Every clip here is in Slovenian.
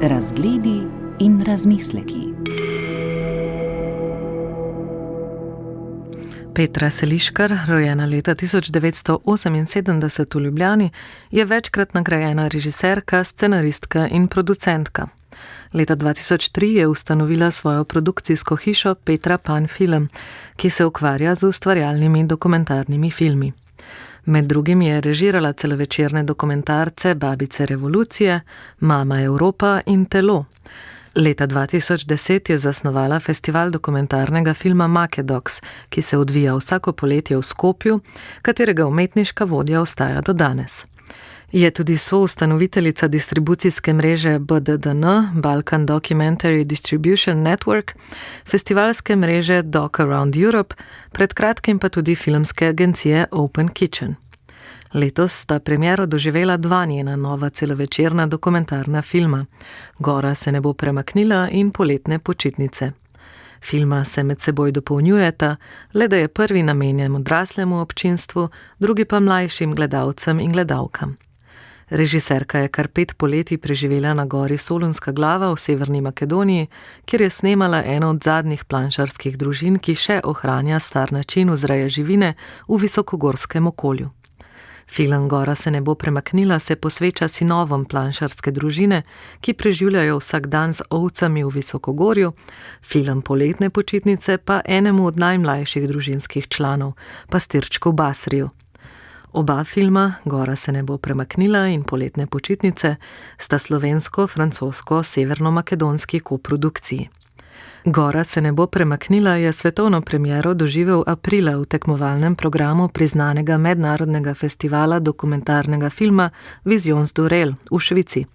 Razgledi in razmisleki. Petra Seliškar, rojena leta 1978 v Ljubljani, je večkrat nagrajena režiserka, scenaristka in producentka. Leta 2003 je ustanovila svojo produkcijsko hišo Petra Pan Film, ki se ukvarja z ustvarjalnimi dokumentarnimi filmi. Med drugim je režirala celovečerne dokumentarce Babice revolucije, Mama Evropa in Telo. Leta 2010 je zasnovala festival dokumentarnega filma Makedox, ki se odvija vsako poletje v Skopju, katerega umetniška vodja ostaja do danes. Je tudi soustanoviteljica distribucijske mreže BDDN, Balkan Documentary Distribution Network, festivalske mreže Doc Around Europe, pred kratkim pa tudi filmske agencije Open Kitchen. Letos sta premiero doživela dva njena nova celovečerna dokumentarna filma. Gora se ne bo premaknila in Poletne počitnice. Filma se med seboj dopolnjujeta, le da je prvi namenjen odraslemu občinstvu, drugi pa mlajšim gledalcem in gledalkam. Režiserka je kar 5 poletij preživela na gori Solunska glava v Severni Makedoniji, kjer je snemala eno od zadnjih planšarskih družin, ki še ohranja star način vzreje živine v visokogorskem okolju. Film Gora se ne bo premaknila se posveča sinovom planšarske družine, ki preživljajo vsak dan z ovcami v Visokogorju, film Poletne počitnice pa enemu od najmlajših družinskih članov, pastirčku Basriju. Oba filma, Gora se ne bo premaknila in Poletne počitnice, sta slovensko-francosko-severno-makedonski koprodukciji. Gora se ne bo premaknila je svetovno premiero doživel aprila v tekmovalnem programu priznanega mednarodnega festivala dokumentarnega filma Visions du Rel v Švici.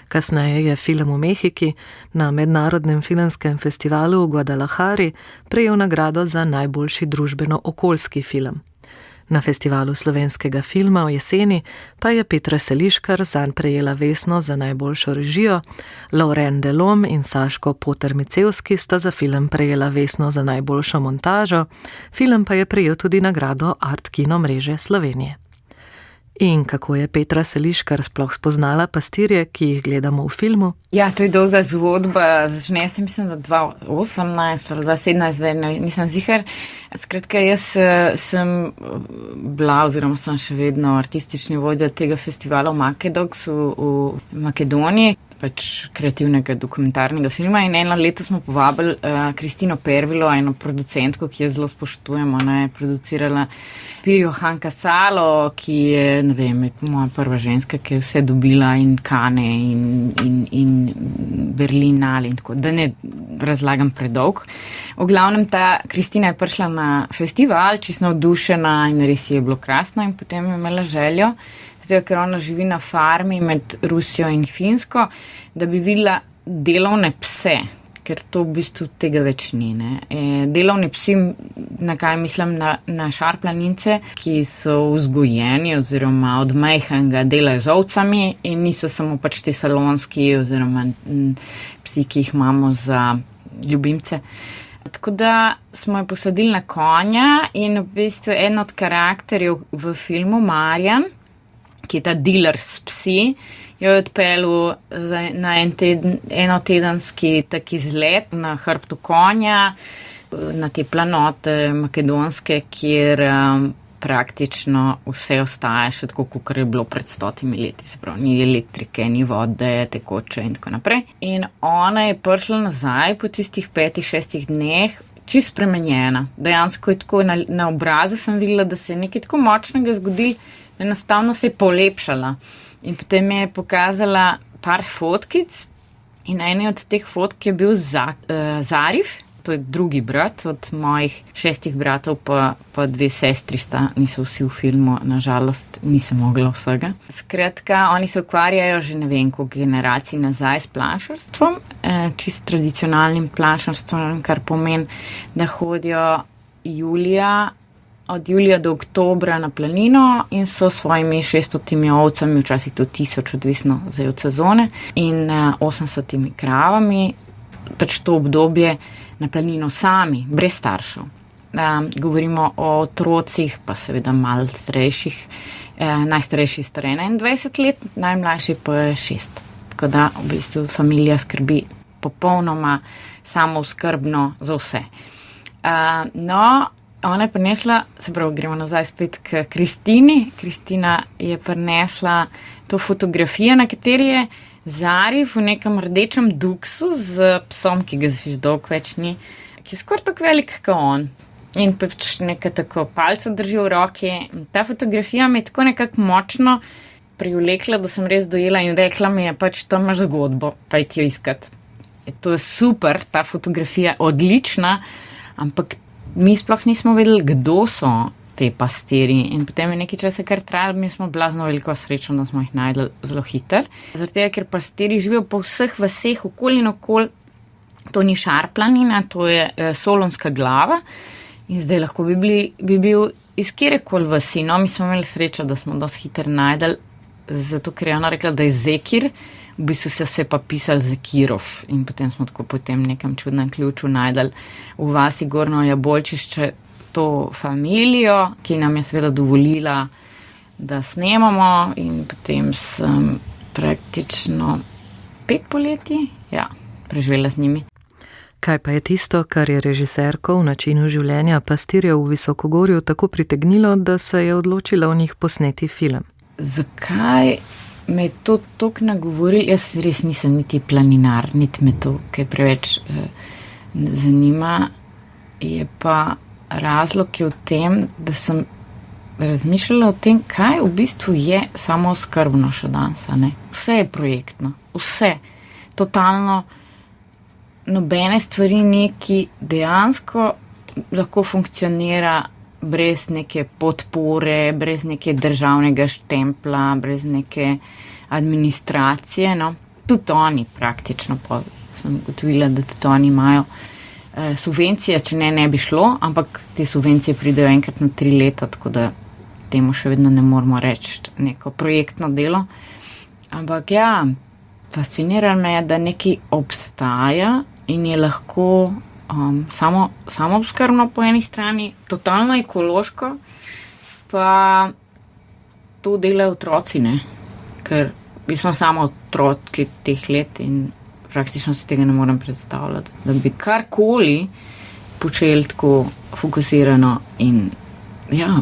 Kasneje je film v Mehiki na mednarodnem filmskem festivalu v Guadalajari prejel nagrado za najboljši družbeno-okoljski film. Na festivalu slovenskega filma v jeseni pa je Petra Seliškar zanj prejela vesno za najboljšo režijo, Lauren Delom in Saško Poter-Micevski sta za film prejela vesno za najboljšo montažo, film pa je prejel tudi nagrado Art Kino mreže Slovenije. In kako je Petra Seliškar sploh spoznala pastirje, ki jih gledamo v filmu? Ja, to je dolga zgodba. Začne se, mislim, da 2018 ali 2017, zdaj nisem ziher. Skratka, jaz sem bila oziroma sem še vedno artistični vodja tega festivala v Makedox v Makedoniji, pač kreativnega dokumentarnega filma, in eno leto smo povabili Kristino Pervilo, eno producentko, ki je zelo spoštujemo, je producirala Pirjo Hanka Salo, ki je, ne vem, moja prva ženska, ki je vse dobila in Kane in Berlinale in tako, da ne razlagam predolg. V glavnem ta Kristina je prišla na festival, čisto navdušena in res je bilo krasno in potem je imela željo, ker ona živi na farmi med Rusijo in Finsko, da bi videla delovne pse, ker to v bistvu tega več ni. Delovni psi, na kaj mislim, na šarplanince, ki so vzgojeni oziroma od majhnega delajo z ovcami in niso samo pač te salonski oziroma psi, ki jih imamo za ljubimce. Tako da smo jo posadili na konja in v bistvu en od karakterjev v filmu, Marjan, ki je ta dealer s psi, jo je odpeljal na enotedenski tak izlet na hrbtu konja, na te planote makedonske, kjer praktično vse ostaja še tako, kot je bilo pred 100 leti. Se pravi, ni elektrike, ni vode, tekoče in tako naprej. In ona je prišla nazaj po tistih 5-6 dneh, čisto spremenjena. Dejansko je tako, na obrazu sem videla, da se je nekaj tako močnega zgodilo, enostavno se je polepšala. In potem mi je pokazala par fotkic in eni od teh fotk je bil Zarif, to je drugi brat od mojih 6 bratov, pa 2 sestri sta, niso vsi v filmu, nažalost nisem mogla vsega. Skratka, oni se ukvarjajo že ne vem koliko generacij nazaj s planšarstvom, čisto tradicionalnim planšarstvom, kar pomeni, da hodijo od julija do oktobra na planino in so svojimi 600 ovcami, včasih do 1000, odvisno zdaj od sezone, in 80 kravami, pač to obdobje na planino sami, brez staršev. govorimo o otrocih, pa seveda malo starejših. Najstarejši star 21 let, najmlajši pa je 6. Tako da v bistvu familija skrbi popolnoma samooskrbno za vse. No, ona je prinesla, se pravi, gremo nazaj spet k Kristini. Kristina je prinesla to fotografijo, na kateri je Zarif v nekem rdečem duksu z psom, ki ga zviš dolg več ni, ki je skoraj tako velik kot on. In pač nekaj tako palca drži v roki. Ta fotografija me je tako nekako močno privlekla, da sem res dojela in rekla mi je pač, tam imaš zgodbo, pa ti jo iskat. To je super, ta fotografija je odlična, ampak mi sploh nismo vedeli, kdo so te pastirji. In potem je nekaj časa kar trajalo, mi smo blazno veliko srečo, da smo jih najdli zelo hiter. Zaradi tega, ker pastirji živijo po vseh vaseh, okoli in okoli, to ni Šarplanina, to je Solonska glava. In zdaj lahko bi bil iz kjerekoli vasi. No, mi smo imeli srečo, da smo dosti hiter najdli, zato ker je ona rekla, da je Zekir, v bistvu se je pa pisal Zekirov. In potem smo tako po tem nekem čudnem ključu najdli v vasi Gornjo Jabolčišče to familijo, ki nam je seveda dovolila, da snemamo, in potem sem praktično 5 poletij, preživela z njimi. Kaj pa je tisto, kar je režiserko v načinu življenja pastirjev v Visokogorju tako pritegnilo, da se je odločila o njih posneti film? Zakaj me je to toliko nagovorilo? Jaz res nisem niti planinar, niti me to kaj preveč zanima. Je pa razlog je v tem, da sem razmišljala o tem, kaj v bistvu je samooskrbno še danes, ne? Vse je projektno, vse. Totalno nobene stvari ni, ki dejansko lahko funkcionira brez neke podpore, brez neke državnega štempla, brez neke administracije, no. Tudi oni praktično, pa sem ugotovila, da tudi oni imajo subvencije, če ne bi šlo, ampak te subvencije pridejo enkrat na 3 leta, tako da temu še vedno ne moramo reči neko projektno delo. Ampak fascinira me, da nekaj obstaja in je lahko samooskrbno po eni strani, totalno ekološko, pa to delajo otroci, ne? Ker sem sama otrok teh let in praktično se tega ne morem predstavljati, da bi karkoli počeli tako fokusirano in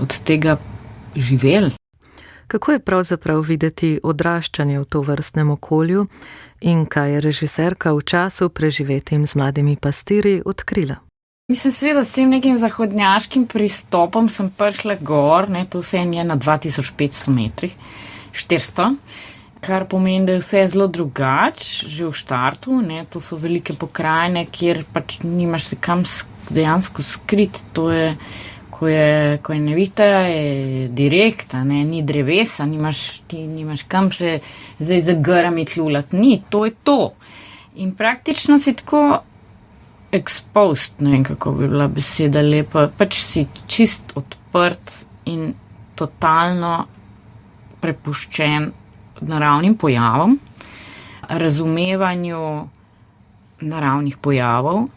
od tega živeli. Kako je pravzaprav videti odraščanje v tovrstnem okolju in kaj je režiserka v času preživetim z mladimi pastirji odkrila? Mislim, seveda s tem nekim zahodnjaškim pristopom sem prišla gor, ne, to vse je na 2500 metrih, 400, kar pomeni, da je vse zelo drugače, že v štartu, ne, to so velike pokrajine, kjer pač nimaš se kam dejansko skriti, to je, ko je nevihta, je direkta, ne, ni drevesa, nimaš kam se zdaj za grami tlulati, ni, to je to. In praktično si tako exposed, ne vem, kako bi bila beseda lepa, pač si čist odprt in totalno prepuščen naravnim pojavom, razumevanju naravnih pojavov,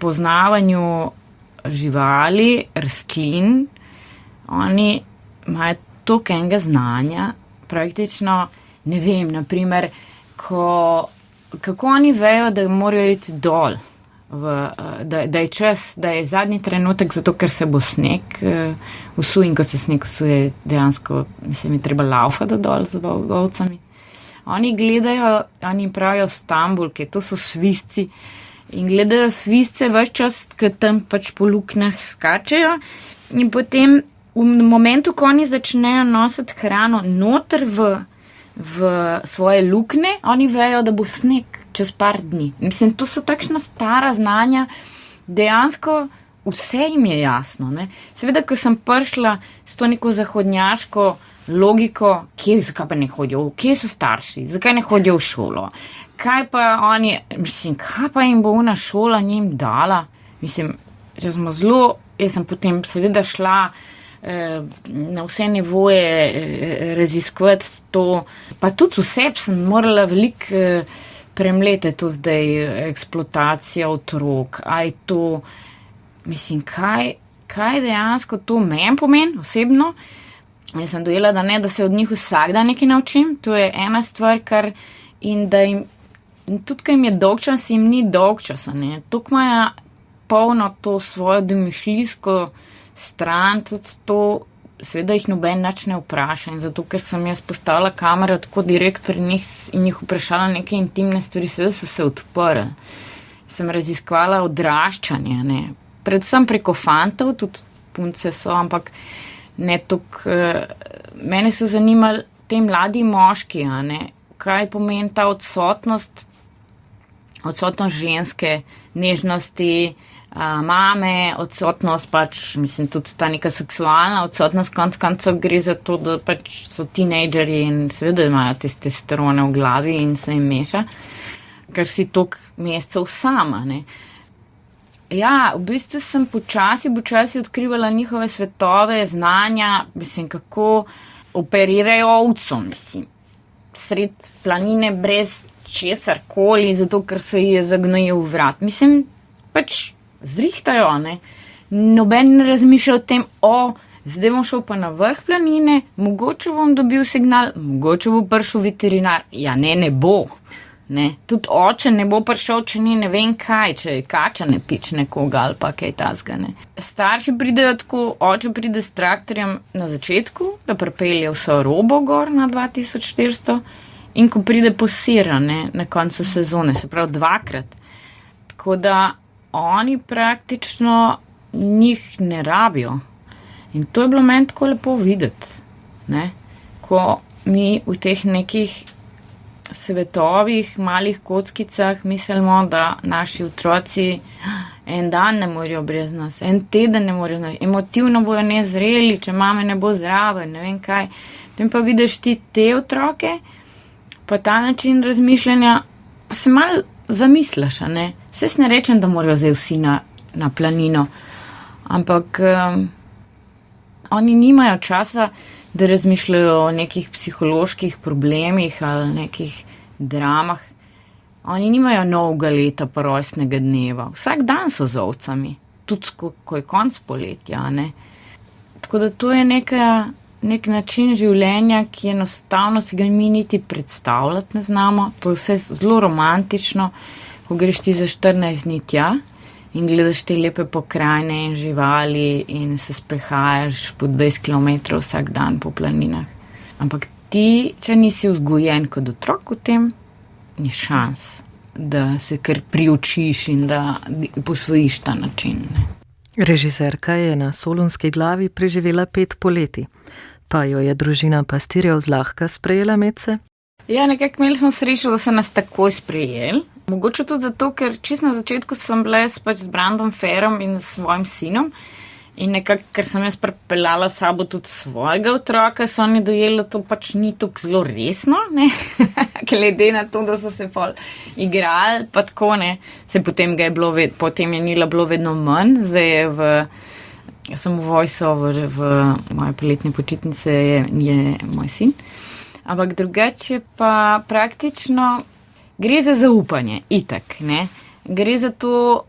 poznavanju živali, rastlin. Oni imajo toliko enega znanja, praktično, ne vem, naprimer, kako oni vejo, da morajo iti dol, da je čas, da je zadnji trenutek, zato ker se bo sneg usul in ko se sneg usuje, dejansko mislim, je treba laufati dol z ovcami. Oni gledajo, oni pravijo stambulke, to so svisci in gledajo svisce ves čas, ki tam pač po luknjah skačejo in potem v momentu, ko oni začnejo nositi hrano noter v svoje luknje, oni vejo, da bo sneg čez par dni. Mislim, to so takšna stara znanja, dejansko vse jim je jasno, ne. Seveda, ko sem prišla s to neko zahodnjaško logiko, zakaj pa ne hodijo, kje so starši, zakaj ne hodijo v šolo, kaj pa oni, mislim, kaj pa jim bo ona šola njim dala, mislim, jaz sem potem seveda šla na vse nivoje raziskovati to, pa tudi vse sem morala veliko premlete to zdaj eksploatacija otrok, mislim, kaj dejansko to meni pomeni osebno. Jaz sem dojela, da se od njih vsak dan nekaj naučim, to je ena stvar, in da jim, tudi kaj jim je dolgčas, jim ni dolgčasa, ne. Tuk imajo polno to svojo domišljijsko stran, tudi to, seveda jih noben nič ne vpraša in zato, ker sem jaz postavila kamero tako direkt pri njih in jih vprašala neke intimne stvari, seveda so se odprli. Sem raziskvala odraščanje, ne. Predvsem preko fantov, tudi punce so, ampak ne toliko, mene so zanimali te mladi moški, ne. Kaj pomeni ta odsotnost ženske, nežnosti, mame, odsotnost pač, mislim, tudi ta neka seksualna odsotnost, konec koncev gre za to, da pač so tinejdžeri in seveda imajo testosterone v glavi in se jim meša, ker si toliko mesecev sama, ne. Ja, v bistvu sem počasi odkrivala njihove svetove, znanja, mislim, kako operirajo ovco, mislim, sred planine brez česarkoli, zato ker se ji je zagnojil vrat. Mislim, pač zrihtajo, ne. Noben ne razmišlja o tem, zdaj bom šel pa na vrh planine, mogoče bom dobil signal, mogoče bo prišel veterinar. Ja, ne bo. Ne. Tudi oče ne bo prišel, če ni ne vem kaj, če je kača ne pič nekoga ali pa kaj tasga, ne. Starši pridejo tako, oče pride s traktorjem na začetku, da pripelje vso robo gor na 2400 in ko pride posira, ne, na koncu sezone, se pravi 2-krat. Tako da oni praktično njih ne rabijo. In to je bilo meni tako lepo videti, ne, ko mi v teh nekih svetovih, malih kockicah mislimo, da naši otroci en dan ne morejo brez nas, en teden ne morejo brez nas, emotivno bojo nezreli, če mame ne bo zraven, ne vem kaj. Potem pa vidiš ti te otroke, pa ta način razmišljanja, pa se malo zamisliš, ne. Saj ne rečem, da morajo zdaj vsi na planino, ampak oni nimajo časa, da razmišljajo o nekih psiholoških problemih ali nekih dramah. Oni nimajo novega leta pa rojstnega dneva. Vsak dan so z ovcami, tudi ko je konc poletja, ne. Tako da to je nek način življenja, ki enostavno si ga mi niti predstavljati ne znamo. To je vse zelo romantično, ko greš ti za 14 dni tja in gledaš te lepe pokrajine in živali in se sprehajaš po 20 km vsak dan po planinah. Ampak ti, če nisi vzgojen kot otrok v tem, ni šans, da se kar priučiš in da posvojiš ta način. Režiserka je na Solunski glavi preživela 5 poletij, pa jo je družina pastirjev zlahka sprejela medse. Ja, nekako imeli smo srečo, da so nas takoj sprejeli. Mogoče tudi zato, ker čisto na začetku sem bila pač z Brandom Ferom in s svojim sinom in nekako, ker sem jaz pripeljala s sabo tudi svojega otroka, so oni dojeli, da to pač ni tako zelo resno, ne, glede na to, da so se pol igrali, pa tako, ne, se potem potem je Nila bilo vedno manj, zdaj je sem v voiceover, v moje poletne počitnice je moj sin, ampak drugače pa praktično gre za zaupanje, itak, ne. Gre za to,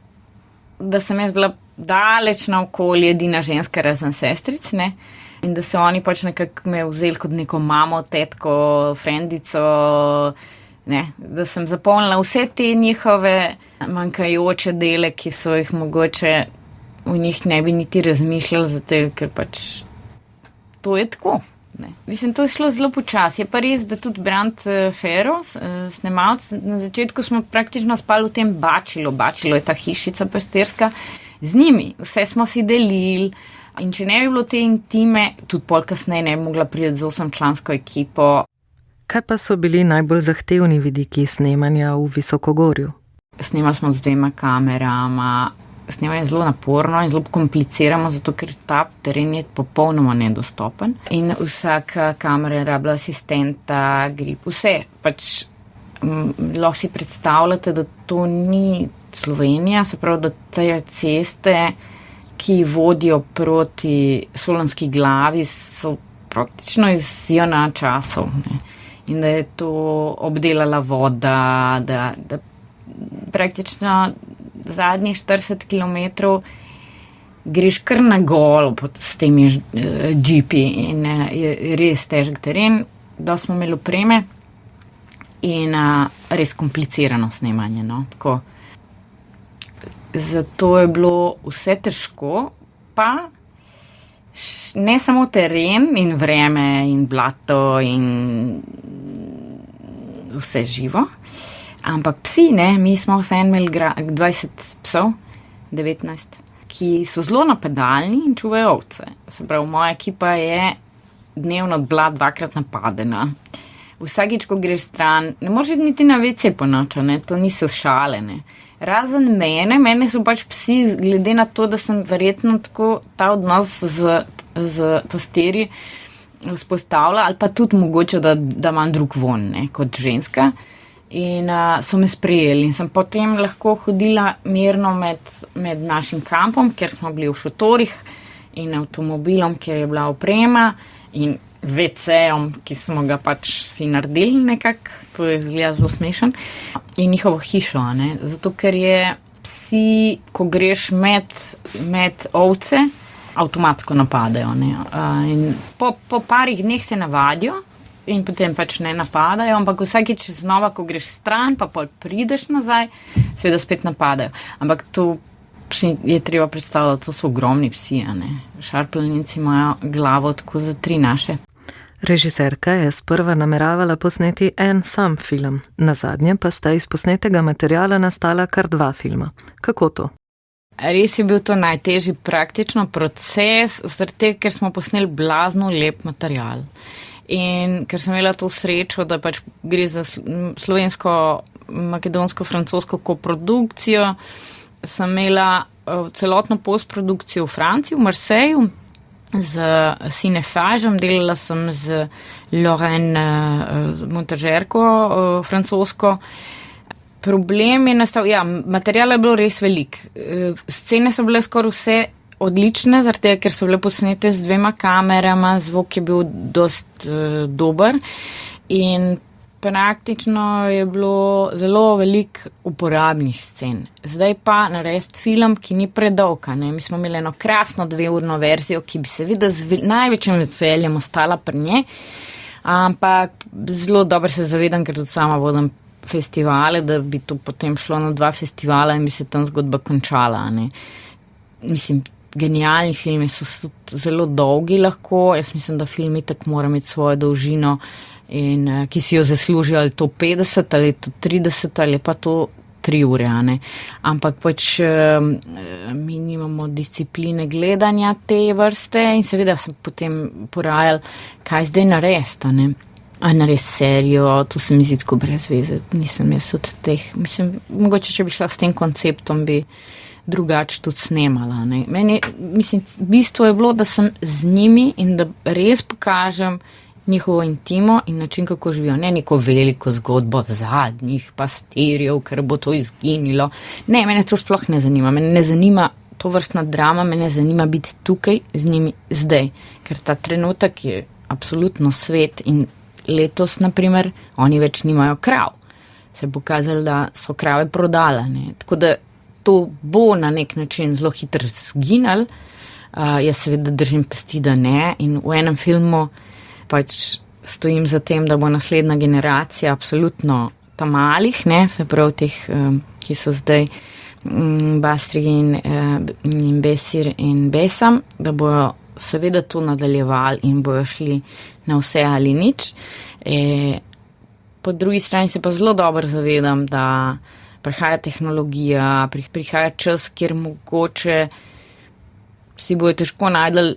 da sem jaz bila daleč naokoli edina ženska razen sestric, ne. In da se oni pač nekako me vzeli kot neko mamo, tetko, frendico, ne. Da sem zapolnila vse te njihove manjkajoče dele, ki so jih mogoče v njih ne bi niti razmišljali, zato ker pač to je tako. Ne. Mislim, to je šlo zelo počasi. Je pa res, da tudi Brand Fero, snemalc, na začetku smo praktično spali v tem bačilu. Bačilo je ta hišica pastirska. Z njimi vse smo si delili in če ne bi bilo te intime, tudi pol kasneje ne bi mogla priti z 8-člansko ekipo. Kaj pa so bili najbolj zahtevni vidiki snemanja v Visokogorju? Snemali smo z 2 kamerama. Snemanje je zelo naporno in zelo komplicirano, zato ker ta teren je popolnoma nedostopen. In vsaka kamera je rabila asistenta, grip, vse. Pač lahko si predstavljate, da to ni Slovenija, se pravi, da te ceste, ki vodijo proti Solunski glavi, so praktično iz Jona časov. Ne. In da je to obdelala voda, da praktično zadnjih 40 km greš kar na golo s temi džipi in je res težek teren, da smo imeli opreme in res komplicirano snemanje, no, tako. Zato je bilo vse težko, pa ne samo teren in vreme in blato in vse živo, ampak psi, ne, mi smo vse imeli 20 psov, 19, ki so zelo napadalni in čuvajo ovce. Se pravi, moja ekipa je dnevno bila 2-krat napadena. Vsakič, ko greš stran, ne moreš niti na WC po noči, ne, to niso šale, ne. Razen mene so pač psi, glede na to, da sem verjetno tako ta odnos z pastirji vzpostavila, ali pa tudi mogoče, da imam drug von, ne, kot ženska. In so me sprejeli in sem potem lahko hodila mirno med našim kampom, kjer smo bili v šotorih, in avtomobilom, kjer je bila oprema, in WC-om, ki smo ga pač si naredili nekako, to je zgleda zelo smešen, in njihovo hišo, ne, zato ker je psi, ko greš med ovce, avtomatsko napadajo, ne, in po parih dneh se navadijo in potem pač ne napadajo, ampak vsakič znova, ko greš stran, pa pol prideš nazaj, seveda spet napadajo, ampak to je treba predstavljati, to so ogromni psi, ne, šarplenici imajo glavo tako za 3 naše. Režiserka je sprva nameravala posneti en sam film, nazadnje pa sta iz posnetega materiala nastala kar 2 filma. Kako to? Res je bil to najtežji praktično proces, zaradi ker smo posneli blazno lep material. In ker sem imela to srečo, da pač gre za slovensko, makedonsko, francosko koprodukcijo, sem imela celotno postprodukcijo v Franciji, v Marseju, z Cinefažem, delala sem z Lorraine montažerko francosko. Problem je nastal, materiala je bilo res velik. Scene so bile skoraj vse odlične, zaradi tega, ker so bile posnete z 2 kamerama, zvok je bil dost dober in praktično je bilo zelo veliko uporabnih scen. Zdaj pa narediti film, ki ni predolg, ne. Mi smo imeli eno krasno 2-urno verzijo, ki bi seveda z največjim veseljem ostala pri njej, ampak zelo dobro se zavedam, ker tudi sama vodim festivale, da bi to potem šlo na 2 festivala in bi se tam zgodba končala, ne. Mislim, genialni filmi so zelo dolgi lahko, jaz mislim, da film itak mora imeti svojo dolžino, in ki si jo zaslužijo, ali to 50, ali to 30, ali pa to 3 ure, ne. Ampak pač mi nimamo discipline gledanja te vrste in seveda sem potem porajal, kaj zdaj narediti, ne. A narediti serijo, to se mi zdi tako brez veze, nisem jaz od teh, mislim, mogoče, če bi šla s tem konceptom, bi drugače tudi snemala, ne. Mislim, bistvo je bilo, da sem z njimi in da res pokažem njihovo intimo in način, kako živijo. Ne neko veliko zgodbo zadnjih pastirjev, ker bo to izginilo. Ne, mene to sploh ne zanima. Mene ne zanima to vrstna drama, mene zanima biti tukaj z njimi zdaj. Ker ta trenutek je absolutno svet in letos, naprimer, oni več nimajo krav. Se je pokazalo, da so krave prodalane. Tako da to bo na nek način zelo hitro zginalo. Jaz seveda držim pesti, da ne. In v enem filmu pač stojim za tem, da bo naslednja generacija absolutno tam malih, ne, se pravi teh, ki so zdaj Bastri in Besir in Besam, da bojo seveda to nadaljevali in bojo šli na vse ali nič. Po drugi strani se pa zelo dobro zavedam, da prihaja tehnologija, prihaja čas, kjer mogoče si bojo težko najdel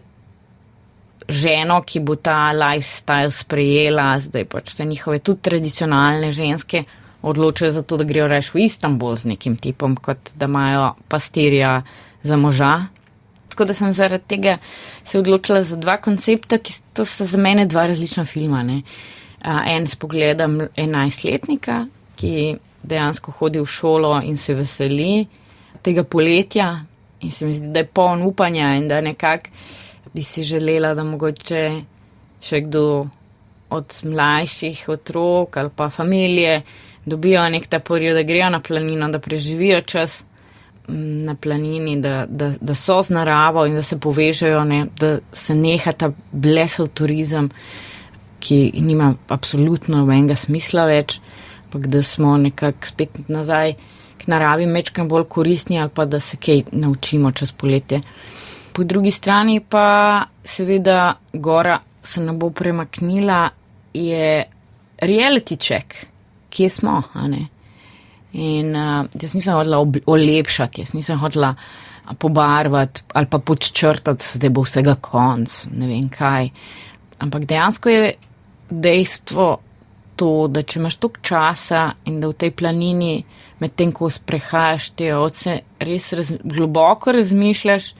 ženo, ki bo ta lifestyle sprejela, zdaj pač te njihove tudi tradicionalne ženske odločajo za to, da grejo reč v Istanbul z nekim tipom, kot da imajo pastirja za moža. Tako da sem zaradi tega se odločila za 2 koncepta, ki to so za mene 2 različna filma, ne. En s pogledom 11-letnika, ki dejansko hodi v šolo in se veseli tega poletja in se mi zdi, da je poln upanja in da nekako bi si želela, da mogoče še kdo od mlajših otrok ali pa familije dobijo nek ta poriv, da grejo na planino, da preživijo čas. na planini, da so z naravo in da se povežejo, ne, da se neha ta blesel turizem, ki nima absolutno nobenega smisla več, ampak da smo nekako spet nazaj k naravi mečkam bolj koristni ali pa da se kaj naučimo čez poletje. Po drugi strani pa seveda gora se ne bo premaknila, je reality check, kje smo, a ne? In jaz nisem hodila olepšati, jaz nisem hodila pobarvati ali pa podčrtati, zdaj bo vsega konc, ne vem kaj. Ampak dejansko je dejstvo to, da če imaš toliko časa in da v tej planini med tem, ko sprehajaš te ovce, res globoko razmišljaš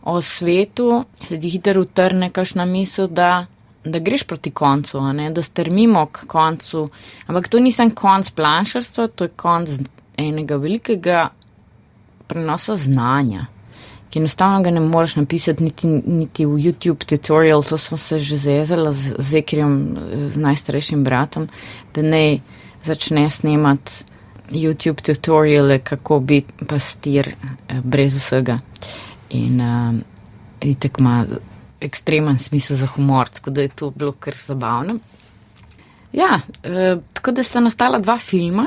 o svetu, se ti hitro utrne kakšna misel, da greš proti koncu, a ne? Da strmimo k koncu. Ampak to nisem konc planšarstva, to je konc enega velikega prenosa znanja, ki enostavno ga ne moreš napisati niti v YouTube tutorial. To smo se že zezala z Zekirjem, z najstarejšim bratom, da ne začne snemati YouTube tutoriale, kako biti pastir brez vsega. In itak ima ekstremen smisel za humor, tako da je to bilo kar zabavno. Ja, tako da sta nastala 2 filma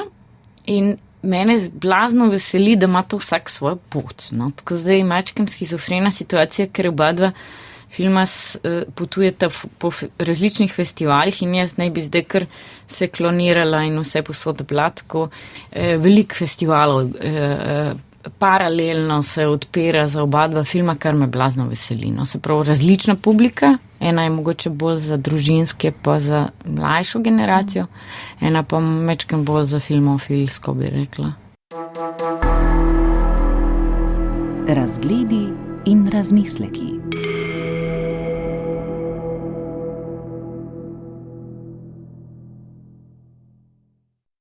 in mene blazno veseli, da ima to vsak svojo pot. No? Tako zdaj je mačkem schizofrena situacija, ker oba 2 filma potujeta po različnih festivalih in jaz naj bi zdaj kar se klonirala in vse posod bila tako. Veliko festivalov paralelno se odpira za oba 2 filma, kar me blazno veseli. No? Se pravi, različna publika, ena je mogoče bolj za družinske pa za mlajšo generacijo, ena pa mečkem bolj za filmofilsko, bi rekla. Razgledi in razmisleki.